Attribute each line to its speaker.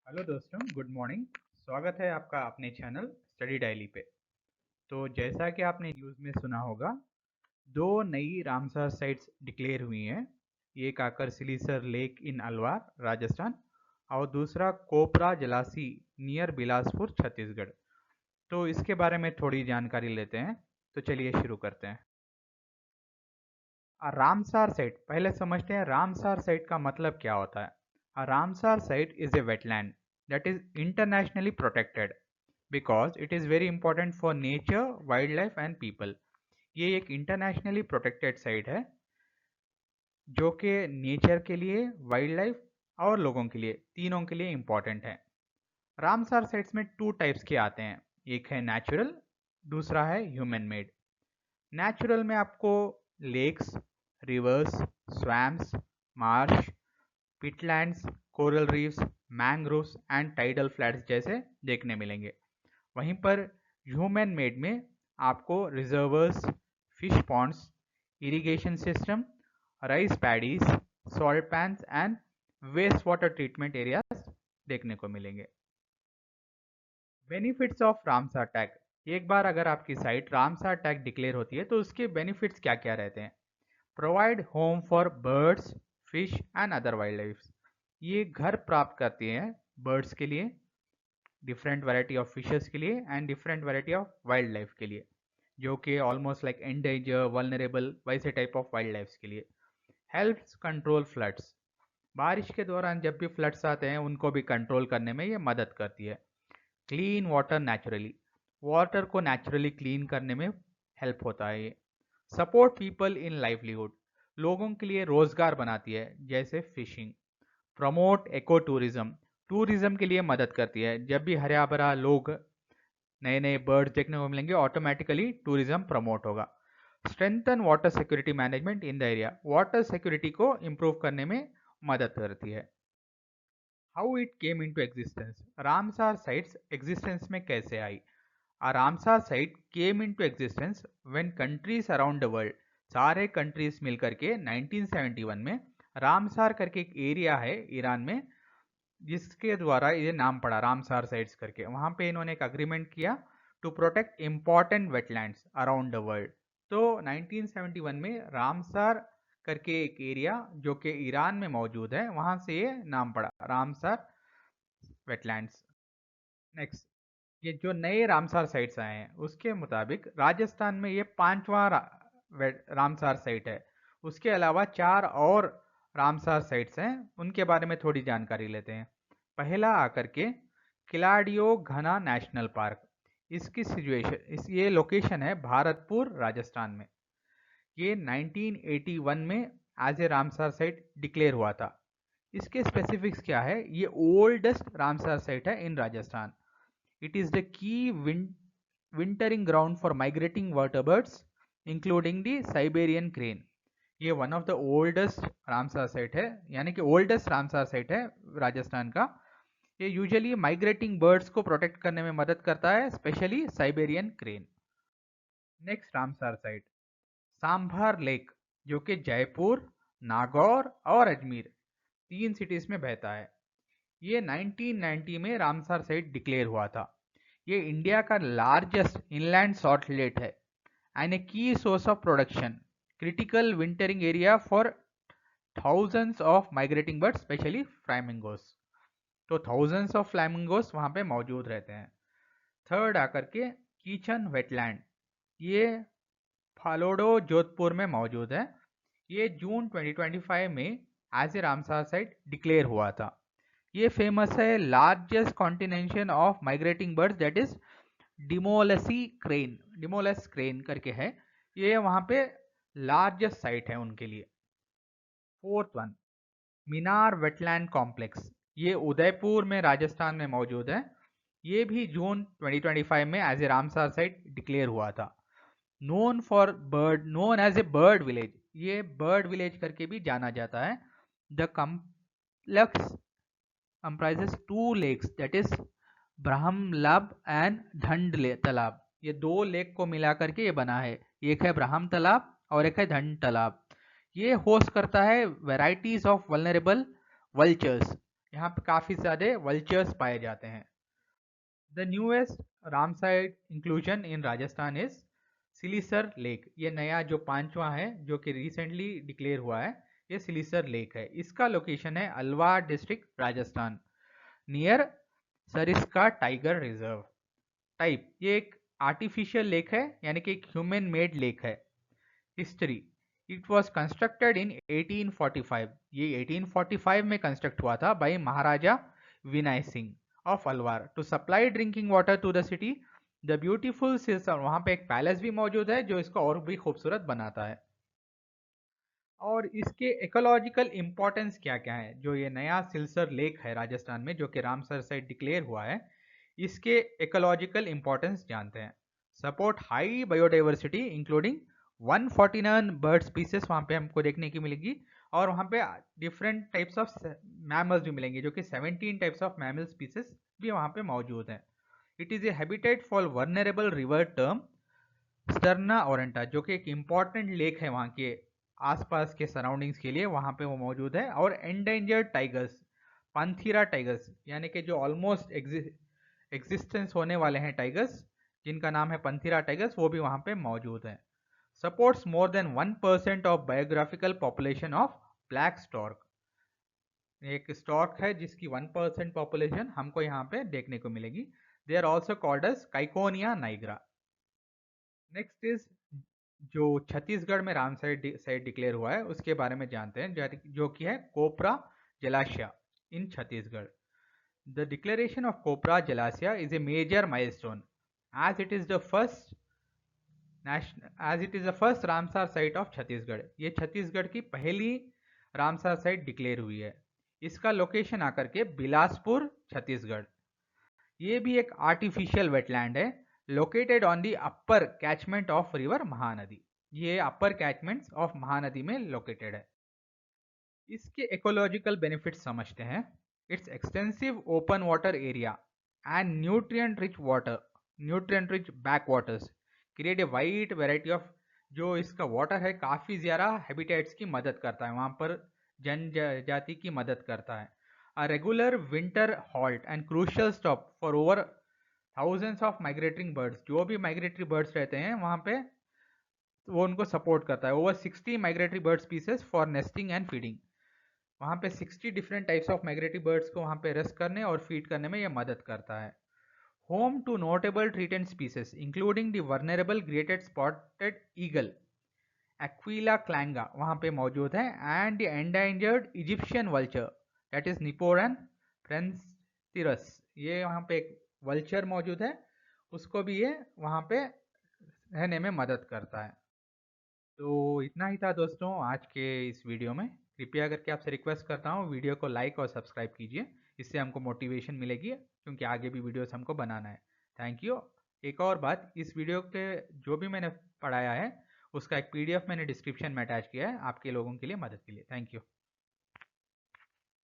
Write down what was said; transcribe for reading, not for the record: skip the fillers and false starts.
Speaker 1: Hello दोस्तों, good morning. स्वागत है आपका अपने चैनल स्टडी डायली पे। तो जैसा कि आपने न्यूज़ में सुना होगा, दो नई रामसर साइट्स डिक्लेयर हुई हैं। एक आकर सिलीसर लेक इन अलवार राजस्थान और दूसरा कोपरा जलासी नियर बिलासपुर छत्तीसगढ़। तो इसके बारे में थोड़ी जानकारी लेते हैं। तो चलिए शुरू करते हैं। रामसार साइट पहले समझते हैं। रामसार साइट का मतलब क्या होता है। Ramsar site is a wetland that is internationally protected because it is very important for nature, wildlife and people। ये एक इंटरनेशनली प्रोटेक्टेड साइट है जो कि नेचर के लिए, वाइल्ड लाइफ और लोगों के लिए, तीनों के लिए इम्पॉर्टेंट है। रामसार साइट्स में टू टाइप्स के आते हैं। एक है नेचुरल, दूसरा है ह्यूमन मेड। नेचुरल में आपको lakes, rivers, swamps, marsh, peatlands, coral reefs, mangroves and tidal flats जैसे देखने मिलेंगे। वहीं पर ह्यूमन मेड में आपको reservoirs, fish ponds, irrigation system, rice paddies, salt pans and waste water treatment areas देखने को मिलेंगे। Benefits of Ramsar tag. एक बार अगर आपकी साइट रामसार टैग डिक्लेयर होती है तो उसके बेनिफिट्स क्या क्या रहते हैं। Provide home for birds, fish and other wild life. ये घर प्राप्त करती हैं बर्ड्स के लिए, डिफरेंट वैरायटी ऑफ फिशेस के लिए and different variety of wild life के लिए, जो कि ऑलमोस्ट लाइक एंडेंजर, वल्नरेबल वैसे टाइप ऑफ वाइल्ड लाइफ के लिए। Helps control floods. बारिश के दौरान जब भी फ्लड्स आते हैं उनको भी कंट्रोल करने में ये मदद करती है। Clean water naturally. वाटर को नेचुरली क्लीन करने में हेल्प होता है ये। Support people in livelihood. लोगों के लिए रोजगार बनाती है जैसे fishing. Promote eco tourism. Tourism के लिए मदद करती है। जब भी हरा भरा लोग, नए नए बर्ड्स देखने को मिलेंगे, ऑटोमेटिकली टूरिज्म प्रमोट होगा। Strengthen water security management in the area. Water security को इम्प्रूव करने में मदद करती है। How it came into existence. Ramsar sites existence में कैसे आई। Ramsar site came into existence when countries around the world, सारे कंट्रीज मिलकर के 1971 में रामसार करके एक एरिया है ईरान में, जिसके द्वारा ये नाम पड़ा रामसार साइट्स करके। वहां पे इन्होंने एक अग्रीमेंट किया to protect important wetlands around the world. तो 1971 में रामसार करके एक एरिया जो कि ईरान में मौजूद है, वहां से ये नाम पड़ा रामसार वेटलैंड्स। नेक्स्ट, ये जो नए रामसार साइट्स आए हैं उसके मुताबिक राजस्थान में ये पांचवा रामसार साइट है। उसके अलावा चार और रामसार साइट्स हैं, उनके बारे में थोड़ी जानकारी लेते हैं। पहला आकर के किलाडियो घना नेशनल पार्क। इसकी ये लोकेशन है भारतपुर राजस्थान में। ये 1981 में as a Ramsar site declare हुआ था। इसके स्पेसिफिक्स क्या है। ये ओल्डेस्ट रामसार साइट है इन Rajasthan. It is the key wintering ground for migrating vertebrates, including the Siberian crane। ये one of the oldest Ramsar site है, यानी कि ओल्डेस्ट रामसार साइट है राजस्थान का। ये यूजुअली माइग्रेटिंग बर्ड्स को प्रोटेक्ट करने में मदद करता है, specially Siberian crane. Next Ramsar site sambar lake, जो कि जयपुर, नागौर और अजमेर तीन सिटीज में बहता है। ये 1990 में रामसार साइट डिक्लेयर हुआ था। ये इंडिया का लार्जेस्ट इनलैंड सॉल्ट लेक है एंड ए की source of production, critical wintering area for thousands of migrating birds, specially flamingos. तो थाउजेंड्स ऑफ फ्लैमिंगोस वहाँ पे मौजूद रहते हैं। थर्ड आकर के कीचन वेटलैंड, ये फालोडो जोधपुर में मौजूद है। ये जून 2025 में as a Ramsar site declare हुआ था। ये फेमस है largest congregation of migrating birds, that is demoiselle crane करके है। ये वहां पे लार्जेस्ट साइट है उनके लिए। फोर्थ वन मीनार वेटलैंड कॉम्प्लेक्स, ये उदयपुर में राजस्थान में मौजूद है। ये भी जून 2025 में as a Ramsar site declare हुआ था। Known as a bird village, ये बर्ड विलेज करके भी जाना जाता है। The complex comprises two lakes, that is ब्रह्मलब एंड धंड तालाब। ये दो लेक को मिला करके ये बना है। एक है ब्रह्म तालाब और एक है धंड तालाब। ये होस्ट करता है वेराइटीज ऑफ वल्नरेबल वल्चर्स, यहाँ पे काफ़ी ज़्यादा वल्चर्स पाए जाते हैं। The newest Ramsar inclusion in Rajasthan is Siliserh lake. ये नया जो पांचवा है जो कि रिसेंटली डिक्लेयर हुआ है, ये सिलीसर लेक है। इसका लोकेशन है Alwar district Rajasthan, near Sariska tiger reserve. Type, ये एक आर्टिफिशियल लेक है, यानी कि एक ह्यूमन मेड लेक है। History, it was constructed in 1845। ये 1845 में कंस्ट्रक्ट हुआ था by Maharaja Vinay Singh of Alwar to supply drinking water to the city. The beautiful Siliserh, वहाँ पे एक पैलेस भी मौजूद है जो इसको और भी खूबसूरत बनाता है। और इसके इकोलॉजिकल इंपॉर्टेंस क्या क्या है, जो ये नया सिलसर लेक है राजस्थान में जो कि रामसर साइट डिक्लेयर हुआ है, इसके इकोलॉजिकल इंपॉर्टेंस जानते हैं। Support high biodiversity including 149 bird species वहाँ पे हमको देखने की मिलेगी, और वहाँ पे डिफरेंट टाइप्स ऑफ मैमल्स भी मिलेंगे, जो कि 17 टाइप्स ऑफ मैमल स्पीसीज भी वहाँ पे मौजूद हैं। It is a habitat for vulnerable river tern Sterna aurantia, जो कि एक इम्पॉर्टेंट लेक है वहाँ के आसपास के सराउंडिंग्स के लिए, वहाँ पे वो मौजूद है। और एंडेंजर्ड टाइगर्स, पंथीरा टाइगर्स, यानी कि जो ऑलमोस्ट एग्जिस्टेंस होने वाले हैं टाइगर्स, जिनका नाम है पंथीरा टाइगर्स, वो भी वहाँ पे मौजूद है। Supports more than 1% of biographical population of black stork. एक स्टॉर्क है जिसकी 1% पॉपुलेशन हमको यहाँ पे देखने को मिलेगी। They are also called as Ciconia nigra. Next is, जो छत्तीसगढ़ में रामसार साइट डिक्लेयर हुआ है उसके बारे में जानते हैं, जो कि है Kopra Jalashay in Chhattisgarh. The declaration of Kopra Jalashay is a major milestone as it is the first Ramsar site of Chhattisgarh. ये छत्तीसगढ़ की पहली रामसार साइट डिक्लेयर हुई है। इसका लोकेशन आकर के बिलासपुर छत्तीसगढ़। ये भी एक आर्टिफिशियल वेटलैंड है located on the upper catchment of river Mahanadi. ये अपर कैचमेंट्स ऑफ महानदी में लोकेटेड है। इसके इकोलॉजिकल बेनिफिट्स समझते हैं। It's extensive open water area and nutrient rich back waters create a wide variety of, जो इसका वाटर है काफ़ी ज़्यादा हैबिटेट्स की मदद करता है, वहाँ पर जनजाति की मदद करता है। A regular winter halt and crucial stop for over thousands of migrating birds, जो भी माइग्रेटरी बर्ड्स रहते हैं वहाँ पे वो उनको सपोर्ट करता है। Over 60 migratory bird species for nesting and feeding. वहाँ पे 60 different types of migratory birds को वहाँ पे रेस्ट करने और फीड करने में ये मदद करता है। Home to notable threatened species including the vulnerable greater spotted eagle Aquila clanga वहाँ पे मौजूद है, and the endangered Egyptian vulture that is Neophron percnopterus. ये वहाँ पे एक वल्चर मौजूद है, उसको भी ये वहाँ पे रहने में मदद करता है। तो इतना ही था दोस्तों आज के इस वीडियो में। कृपया करके आपसे रिक्वेस्ट करता हूँ वीडियो को लाइक और सब्सक्राइब कीजिए, इससे हमको मोटिवेशन मिलेगी क्योंकि आगे भी वीडियोस हमको बनाना है। Thank you. एक और बात, इस वीडियो के जो भी मैंने पढ़ाया है उसका एक PDF मैंने डिस्क्रिप्शन में अटैच किया है आपके लोगों के लिए मदद के लिए। Thank you.